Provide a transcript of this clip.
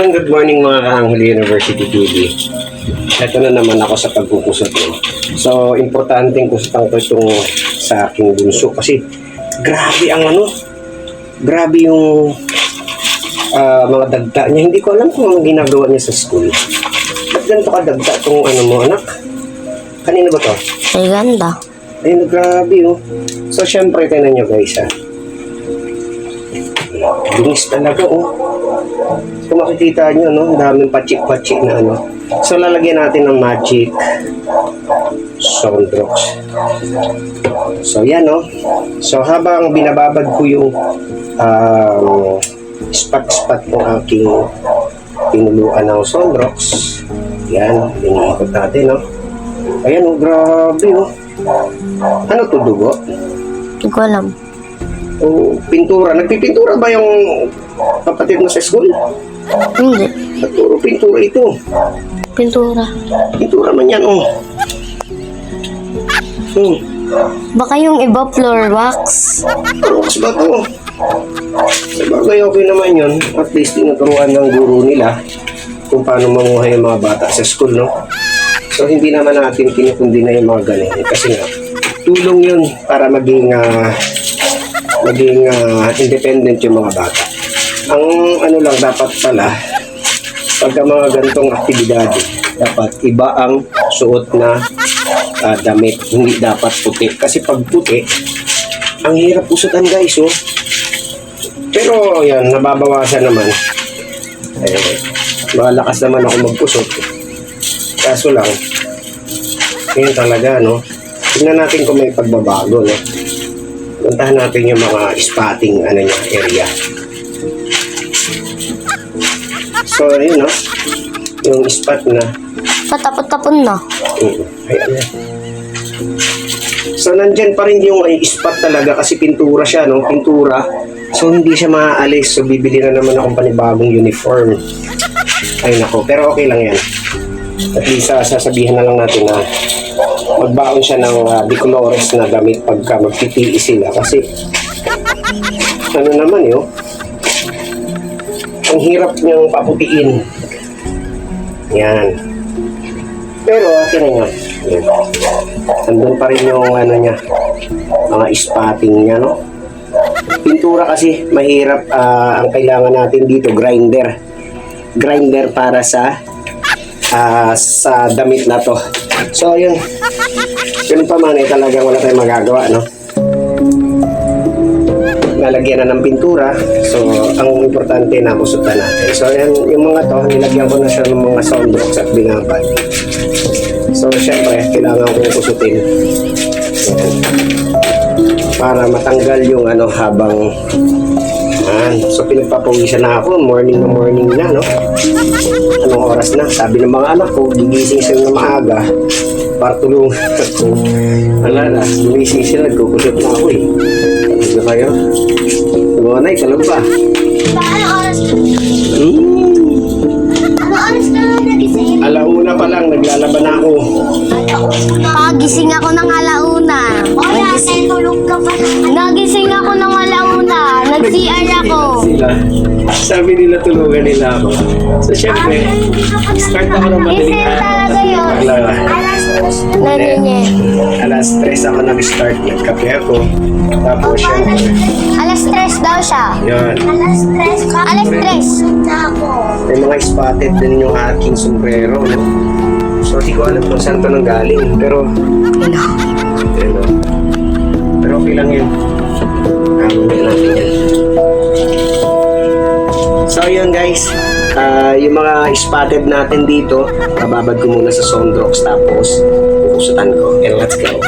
Good morning mga Kaanghuli University TV. Ito na naman ako sa pagkukusot. So, importanteng kusutang ko itong sa aking bunso kasi grabe ang grabe yung mga dagda niya. Hindi ko alam kung anong ginagawa niya sa school. Ba't ganito ka dagda itong mo anak? Kanina ba to? Ay, ganda. Ayun, grabe So, syempre, tignan nyo guys Binis talaga Kung makikita nyo, daming pachik-pachik na So, lalagyan natin ng magic Sondrox. So, yan So, habang binababad ko yung spot-spot ng aking pinuluan ng Sondrox, yan, iniikot natin, Ayan, grabe, Ano to, dugo? Hindi ko alam. Pintura. Nagpipintura ba yung kapatid mo sa school? Hindi. Puro pintura ito. Pintura. Pintura man yan, Baka yung iba floor wax. Wax ba to? Sabagay, okay naman yun. At least tinuturuan ng guru nila kung paano mamuhay yung mga bata sa school, So, hindi naman natin kinukundi na yung mga ganun. Kasi nga, tulong yun para maging independent yung mga bata. Ang lang dapat pala, pagka mga ganitong aktibidad, dapat iba ang suot na damit. Hindi dapat puti. Kasi pag puti, ang hirap usutan guys, Pero, yan, nababawasan naman. Malakas naman ako magpusot. Kaso lang, yun talaga, tingnan natin kung may pagbabago, puntahan natin yung mga spotting, area. So, yun, yung spot na. Patapon-tapon na. Ayan. So, nandyan pa rin yung spot talaga kasi pintura siya, Pintura. So, hindi siya maaalis. So, bibili na naman akong panibagong uniform. Ay, nako. Pero okay lang yan. At least sasabihan na lang natin na magbaon siya ng decolores na damit pagka magpipili sila kasi naman ang hirap niyang paputiin yan pero akin na yan andun pa rin yung niya mga spotting niya pintura kasi mahirap ang kailangan natin dito grinder para sa damit na to. So, yun. Yun pa man, talagang wala tayong magagawa, Nalagyan na ng pintura. So, ang importante na kusutan natin. So, yan, yung mga to, nilagyan ko na siya ng mga Sondrox at binabad. So, syempre, kailangan kong kusutin. Yan. Para matanggal yung habang so pinagpapawisan na ako morning na anong oras na sabi ng mga anak ko gigising sila na maaga para tulungan ako wala na gumising sila nagkukusot na ako ano kayo tumanay talog ba ano oras ka na nagising? Alauna pa lang naglalaba na ako Pagising ako ng alauna. Tulog ka pa. Nagising ako ng alauna. Nag-CR ako. Sabi nila tulungan nila ako. So syempre, start ako ng madaling Gising talaga yun. Alas 3 ako nag-start. Nagkape ako. Tapos syempre. Alas 3 daw siya. Yun. Alas 3 ka. Alas 3. Na ako. May mga spotted din yung aking sombrero. So di ko alam kung saan to nang galing. Pero pero okay lang yun. Gagawin natin yan. So yun guys, yung mga spotted natin dito, bababad ko muna sa Sondrox tapos pukusutan ko. And let's go.